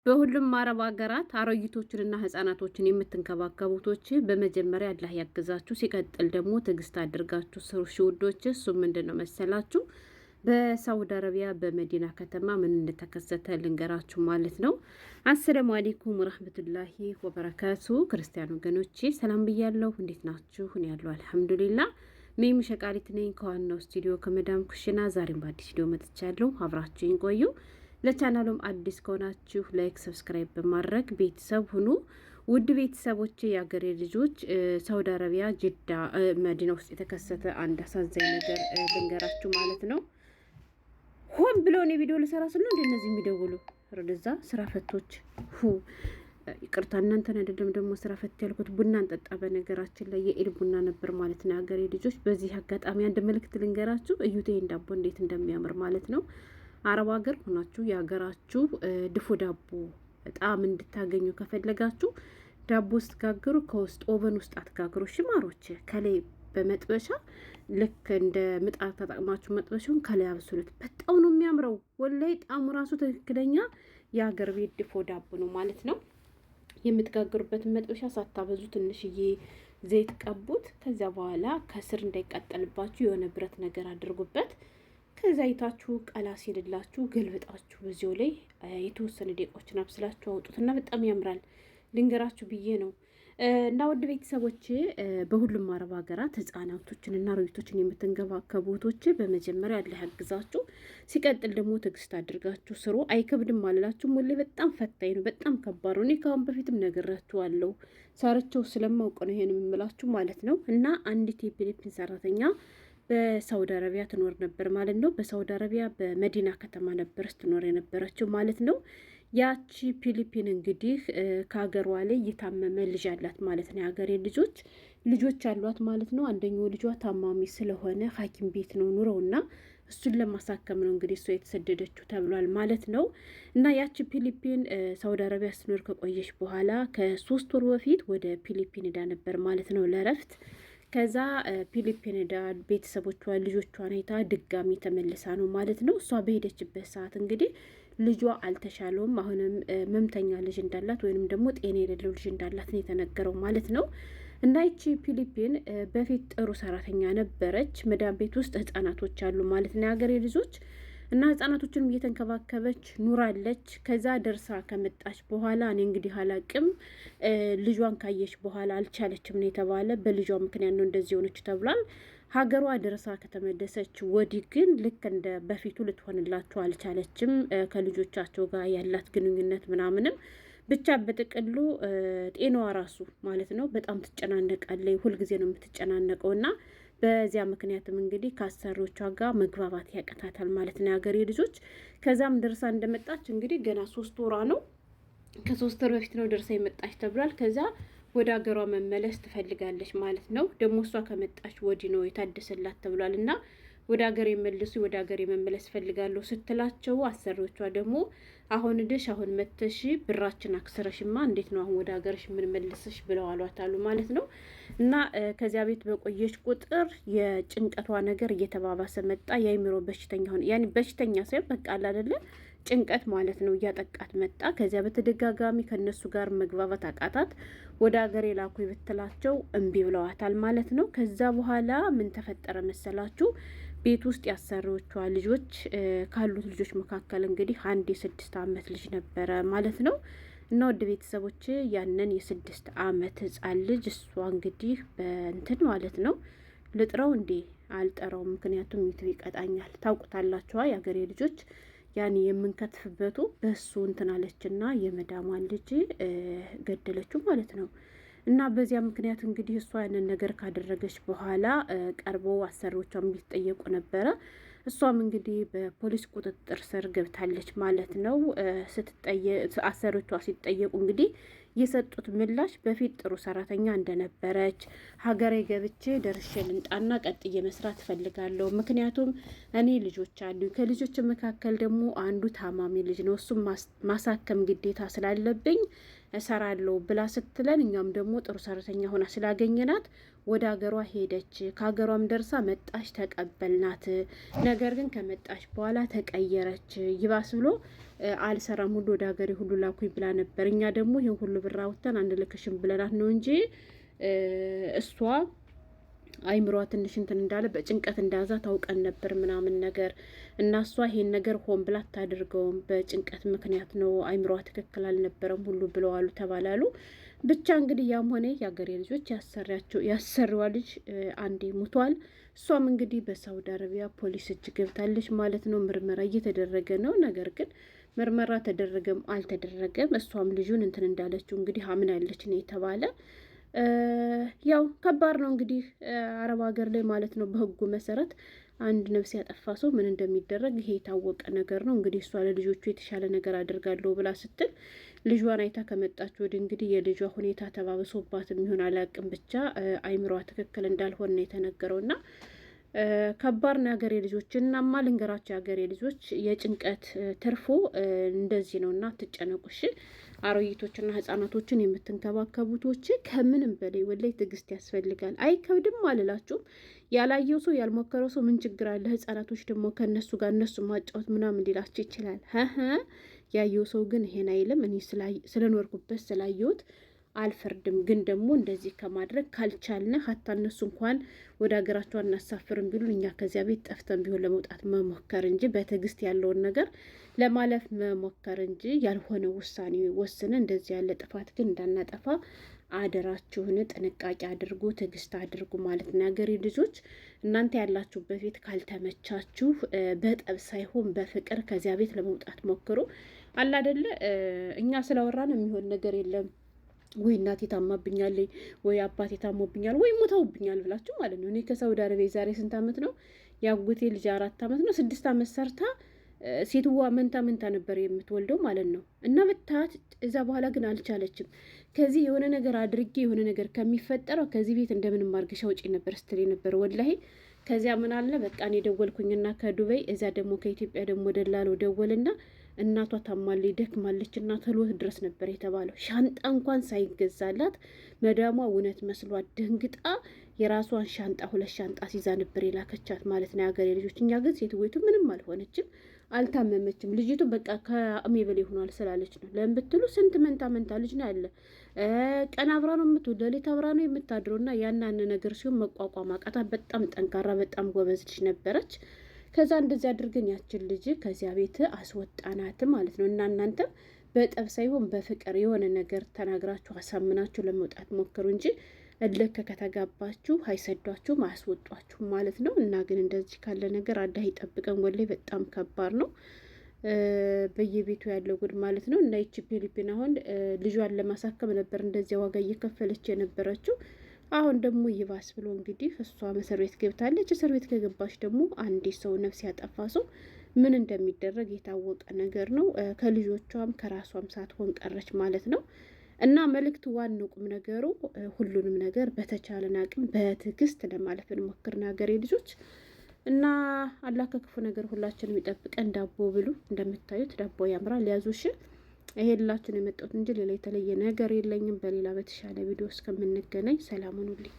በሁሉም አረብ ሀገራት አሮጊቶችንና ህጻናቶችን የምትንከባከቡቶች በመጀመሪያ አላህ ያግዛችሁ። ሲቀጥል ደግሞ ትዕግስት አድርጋችሁ ስሩ ውዶች። እሱ ምንድን ነው መሰላችሁ? በሳውዲ አረቢያ በመዲና ከተማ ምን እንደተከሰተ ልንገራችሁ ማለት ነው። አሰላሙ አለይኩም ወራህመቱላሂ ወበረካቱ። ክርስቲያን ወገኖቼ ሰላም ብያለሁ። እንዴት ናችሁ? እኔ ያለሁ አልሐምዱሊላ። ሜሙ ሸቃሪት ነኝ ከዋናው ስቱዲዮ ከመዳም ኩሽና። ዛሬም በአዲስ ቪዲዮ መጥቻለሁ። አብራችሁኝ ቆዩ። ለቻናሉም አዲስ ከሆናችሁ ላይክ፣ ሰብስክራይብ በማድረግ ቤተሰብ ሁኑ። ውድ ቤተሰቦች፣ የአገሬ ልጆች፣ ሳውዲ አረቢያ ጅዳ መዲና ውስጥ የተከሰተ አንድ አሳዛኝ ነገር ልንገራችሁ ማለት ነው። ሆን ብለውን የቪዲዮ ልሰራ ስለ እንደነዚህ የሚደውሉ ረደዛ ስራ ፈቶች ይቅርታ እናንተን አይደለም ደግሞ ስራ ፈት ያልኩት ቡና እንጠጣ። በነገራችን ላይ የኢድ ቡና ነበር ማለት ነው። የአገሬ ልጆች፣ በዚህ አጋጣሚ አንድ መልእክት ልንገራችሁ። እዩቴ ዳቦ እንዴት እንደሚያምር ማለት ነው። አረብ ሀገር ሆናችሁ የሀገራችሁ ድፎ ዳቦ በጣም እንድታገኙ ከፈለጋችሁ ዳቦ ስትጋግሩ ከውስጥ ኦቨን ውስጥ አትጋግሩ ሽማሮች። ከላይ በመጥበሻ ልክ እንደ ምጣድ ተጠቅማችሁ መጥበሻውን ከላይ አብስሉት። በጣም ነው የሚያምረው። ወላይ ጣዕሙ ራሱ ትክክለኛ የሀገር ቤት ድፎ ዳቦ ነው ማለት ነው። የምትጋግሩበትን መጥበሻ ሳታበዙ ትንሽዬ ዘይት ቀቡት። ከዚያ በኋላ ከስር እንዳይቃጠልባችሁ የሆነ ብረት ነገር አድርጉበት። ከዛ ይታችሁ ቀላ ሲልላችሁ ገልብጣችሁ በዚሁ ላይ የተወሰነ ደቂቃዎችን አብስላችሁ አውጡትና በጣም ያምራል። ልንገራችሁ ብዬ ነው። እና ውድ ቤተሰቦች፣ በሁሉም አረብ ሀገራት ህጻናቶችንና አሮጊቶችን የምትንከባከቡ እህቶች በመጀመሪያ አላህ ያግዛችሁ። ሲቀጥል ደግሞ ትዕግስት አድርጋችሁ ስሩ። አይከብድም አላላችሁ። ሞሌ በጣም ፈታኝ ነው፣ በጣም ከባድ ነው። እኔ ከአሁን በፊትም ነግራችኋለሁ፣ ሳርቸው ስለማውቅ ነው ይሄን የምምላችሁ ማለት ነው። እና አንዲት የፊሊፒን ሰራተኛ በሳውዲ አረቢያ ትኖር ነበር ማለት ነው። በሳውዲ አረቢያ በመዲና ከተማ ነበር ስትኖር የነበረችው ማለት ነው። ያቺ ፊሊፒን እንግዲህ ከሀገሯ ላይ የታመመ ልጅ አላት ማለት ነው። የሀገሬ ልጆች አሏት ማለት ነው። አንደኛው ልጇ ታማሚ ስለሆነ ሐኪም ቤት ነው ኑረውና እሱን ለማሳከም ነው እንግዲህ እሷ የተሰደደችው ተብሏል ማለት ነው። እና ያቺ ፊሊፒን ሳውዲ አረቢያ ስትኖር ከቆየች በኋላ ከ3 ወር በፊት ወደ ፊሊፒን ሄዳ ነበር ማለት ነው ለእረፍት። ከዛ ፊሊፒን ሄዳ ቤተሰቦቿ ልጆቿን አይታ ድጋሚ ተመልሳ ነው ማለት ነው። እሷ በሄደችበት ሰዓት እንግዲህ ልጇ አልተሻለውም። አሁንም መምተኛ ልጅ እንዳላት ወይንም ደግሞ ጤና የሌለው ልጅ እንዳላት ነው የተነገረው ማለት ነው። እና ይቺ ፊሊፒን በፊት ጥሩ ሰራተኛ ነበረች። መዳም ቤት ውስጥ ህጻናቶች አሉ ማለት ነው፣ የሀገሬ ልጆች እና ህጻናቶችንም እየተንከባከበች ኑራለች። ከዛ ደርሳ ከመጣች በኋላ እኔ እንግዲህ አላቅም ልጇን ካየች በኋላ አልቻለችም ነው የተባለ። በልጇ ምክንያት ነው እንደዚህ ሆነች ተብሏል። ሀገሯ ደርሳ ከተመለሰች ወዲህ ግን ልክ እንደ በፊቱ ልትሆንላቸው አልቻለችም። ከልጆቻቸው ጋር ያላት ግንኙነት ምናምንም ብቻ በጥቅሉ ጤናዋ ራሱ ማለት ነው በጣም ትጨናነቃለች። ሁልጊዜ ነው የምትጨናነቀው እና በዚያ ምክንያትም እንግዲህ ከአሰሪዎቿ ጋር መግባባት ያቀታታል ማለት ነው የሀገሬ ልጆች። ከዛም ደርሳ እንደመጣች እንግዲህ ገና 3 ወሯ ነው። ከ3 ወር በፊት ነው ደርሳ የመጣች ተብሏል። ከዛ ወደ ሀገሯ መመለስ ትፈልጋለች ማለት ነው። ደግሞ እሷ ከመጣች ወዲህ ነው የታደሰላት ተብሏል። እና ወደ ሀገር የመልሱ ወደ ሀገር የመመለስ ፈልጋለሁ ስትላቸው አሰሪዎቿ ደግሞ አሁን ድሽ አሁን መተሽ ብራችን አክስረሽማ እንዴት ነው አሁን ወደ ሀገርሽ የምንመልስሽ ብለው አሏታሉ ማለት ነው። እና ከዚያ ቤት በቆየች ቁጥር የጭንቀቷ ነገር እየተባባሰ መጣ። የአይምሮ በሽተኛ ሆነ። ያኔ በሽተኛ ሳይሆን በቃ አይደለ ጭንቀት ማለት ነው እያጠቃት መጣ። ከዚያ በተደጋጋሚ ከነሱ ጋር መግባባት አቃታት። ወደ ሀገር የላኩ ብትላቸው እምቢ ብለዋታል ማለት ነው። ከዛ በኋላ ምን ተፈጠረ መሰላችሁ? ቤት ውስጥ ያሰሪዎቿ ልጆች ካሉት ልጆች መካከል እንግዲህ አንድ የ6 ዓመት ልጅ ነበረ ማለት ነው። እና ወደ ቤተሰቦች ያንን የ6 ዓመት ህፃን ልጅ እሷ እንግዲህ በእንትን ማለት ነው ልጥረው እንዴ አልጠራውም፣ ምክንያቱም ዩቱብ ይቀጣኛል። ታውቁታላችኋ የሀገሬ ልጆች ያኔ የምንከትፍበቱ በሱ እንትናለችና የመዳሟን ልጅ ገደለችው ማለት ነው። እና በዚያ ምክንያት እንግዲህ እሷ ያንን ነገር ካደረገች በኋላ ቀርበው አሰሪዎቿም ሊጠየቁ ነበረ። እሷም እንግዲህ በፖሊስ ቁጥጥር ስር ገብታለች ማለት ነው። አሰሪዎቿ ሲጠየቁ እንግዲህ የሰጡት ምላሽ በፊት ጥሩ ሰራተኛ እንደነበረች፣ ሀገሬ ገብቼ ደርሼ ልንጣና ቀጥዬ መስራት እፈልጋለሁ፣ ምክንያቱም እኔ ልጆች አሉኝ፣ ከልጆች መካከል ደግሞ አንዱ ታማሚ ልጅ ነው፣ እሱም ማሳከም ግዴታ ስላለብኝ እሰራለሁ ብላ ስትለን እኛም ደግሞ ጥሩ ሰራተኛ ሆና ስላገኘናት ወደ ሀገሯ ሄደች። ከሀገሯም ደርሳ መጣች፣ ተቀበልናት። ነገር ግን ከመጣች በኋላ ተቀየረች። ይባስ ብሎ አልሰራም ሁሉ ወደ ሀገሬ ሁሉ ላኩኝ ብላ ነበር። እኛ ደግሞ ይህን ሁሉ ብር አውጥተን አንድ ልክሽም ብለናት ነው እንጂ እሷ አይምሯ ትንሽ እንትን እንዳለ በጭንቀት እንዳዛ ታውቀን ነበር ምናምን ነገር እና እሷ ይሄን ነገር ሆን ብላ አታደርገውም። በጭንቀት ምክንያት ነው፣ አይምሯ ትክክል አልነበረም ሁሉ ብለዋሉ ተባላሉ። ብቻ እንግዲህ ያም ሆነ የሀገሬ ልጆች ያሰሪዋ ልጅ አንዴ ሙቷል። እሷም እንግዲህ በሳውዲ አረቢያ ፖሊስ እጅ ገብታለች ማለት ነው። ምርመራ እየተደረገ ነው። ነገር ግን ምርመራ ተደረገም አልተደረገም እሷም ልጁን እንትን እንዳለችው እንግዲህ አምናለች ነው የተባለ። ያው ከባድ ነው እንግዲህ አረብ ሀገር ላይ ማለት ነው። በህጉ መሰረት አንድ ነፍስ ያጠፋ ሰው ምን እንደሚደረግ ይሄ የታወቀ ነገር ነው። እንግዲህ እሷ ለልጆቹ የተሻለ ነገር አድርጋለሁ ብላ ስትል ልጇን አይታ ከመጣች ወዲህ እንግዲህ የልጇ ሁኔታ ተባብሶባት የሚሆን አላቅም፣ ብቻ አይምሯ ትክክል እንዳልሆነ ነው የተነገረው እና ከባድ ነው የሀገሬ ልጆች። እናማ ልንገራቸው የሀገሬ ልጆች የጭንቀት ትርፎ እንደዚህ ነው እና አትጨነቁሽ። አሮጊቶችና ህጻናቶችን የምትንከባከቡቶች ከምንም በላይ ወላይ ትዕግስት ያስፈልጋል። አይከብድም አልላችሁም። ያላየው ሰው ያልሞከረው ሰው ምን ችግር አለ? ህጻናቶች ደግሞ ከእነሱ ጋር እነሱ ማጫወት ምናምን ሊላቸው ይችላል። ያየው ሰው ግን ይሄን አይልም። እኔ ስለኖርኩበት ስላየሁት አልፈርድም። ግን ደግሞ እንደዚህ ከማድረግ ካልቻልን ሀታ እነሱ እንኳን ወደ ሀገራቸው አናሳፍርም ቢሉን እኛ ከዚያ ቤት ጠፍተን ቢሆን ለመውጣት መሞከር እንጂ በትዕግስት ያለውን ነገር ለማለፍ መሞከር እንጂ ያልሆነ ውሳኔ ወስነን እንደዚህ ያለ ጥፋት ግን እንዳናጠፋ አደራችሁን ጥንቃቄ አድርጉ፣ ትዕግስት አድርጉ ማለት ነው። የሀገሬ ልጆች እናንተ ያላችሁበት ቤት ካልተመቻችሁ በጠብ ሳይሆን በፍቅር ከዚያ ቤት ለመውጣት ሞክሩ። አላደለ እኛ ስላወራን የሚሆን ነገር የለም። ወይ እናቴ ታማብኛል፣ ወይ አባቴ ታሞብኛል፣ ወይ ሞተውብኛል ብላችሁ ማለት ነው። እኔ ከሳውዲ አረቢያ ዛሬ ስንት አመት ነው ያጎቴ ልጅ 4 አመት ነው 6 አመት ሰርታ ሴትዋ መንታ ነበር የምትወልደው ማለት ነው። እና ብታት እዛ በኋላ ግን አልቻለችም። ከዚህ የሆነ ነገር አድርጌ የሆነ ነገር ከሚፈጠረው ከዚህ ቤት እንደምንም አድርገሽ አውጪ ነበር ስትል ነበር ወላሂ። ከዚያ ምን አለ በቃ እኔ ደወልኩኝና ከዱባይ እዚያ ደግሞ ከኢትዮጵያ ደግሞ ደላለው ደወልና እናቷ ታማለች ደክማለች እና ተሎ ድረስ ነበር የተባለው። ሻንጣ እንኳን ሳይገዛላት መዳሟ እውነት መስሏት ደንግጣ የራሷን ሻንጣ 2 ሻንጣ ሲዛ ነበር የላከቻት ማለት ነው የሀገሬ ልጆች። እኛ ግን ሴትወይቱ ምንም አልሆነችም፣ አልታመመችም። ልጅቱ በቃ ከአቅሜ በላይ ሆኗል ስላለች ነው። ለምን ብትሉ ስንት መንታ ልጅ ነው ያለ። ቀን አብራ ነው የምትውል፣ ሌሊት አብራ ነው የምታድረው እና ያናን ነገር ሲሆን መቋቋም አቃታት። በጣም ጠንካራ በጣም ጎበዝ ልጅ ነበረች። ከዛ እንደዚህ አድርገን ያችን ልጅ ከዚያ ቤት አስወጣናት ማለት ነው። እና እናንተም በጠብ ሳይሆን በፍቅር የሆነ ነገር ተናግራችሁ አሳምናችሁ ለመውጣት ሞክሩ እንጂ እልክ ከተጋባችሁ አይሰዷችሁም አያስወጧችሁም ማለት ነው። እና ግን እንደዚህ ካለ ነገር አላህ ይጠብቀን። ወላሂ በጣም ከባድ ነው በየቤቱ ያለው ጉድ ማለት ነው። እና ይቺ ፊሊፒን አሁን ልጇን ለማሳከም ነበር እንደዚያ ዋጋ እየከፈለች የነበረችው። አሁን ደግሞ ይባስ ብሎ እንግዲህ እሷ እስር ቤት ገብታለች። እስር ቤት ከገባች ደግሞ አንድ ሰው ነፍስ ያጠፋ ሰው ምን እንደሚደረግ የታወቀ ነገር ነው። ከልጆቿም ከራሷም ሳትሆን ቀረች ማለት ነው። እና መልእክቱ ዋናው ቁም ነገሩ ሁሉንም ነገር በተቻለን አቅም በትዕግስት ለማለፍ እንሞክር ሀገሬ ልጆች። እና አላህ ከክፉ ነገር ሁላችንም ይጠብቀን። ዳቦ ብሉ። እንደምታዩት ዳቦ ያምራል። ያዙሽ ይሄ ላችን የመጣሁት እንጂ ሌላ የተለየ ነገር የለኝም። በሌላ በተሻለ ቪዲዮ እስከምንገናኝ ሰላም ሁኑልኝ።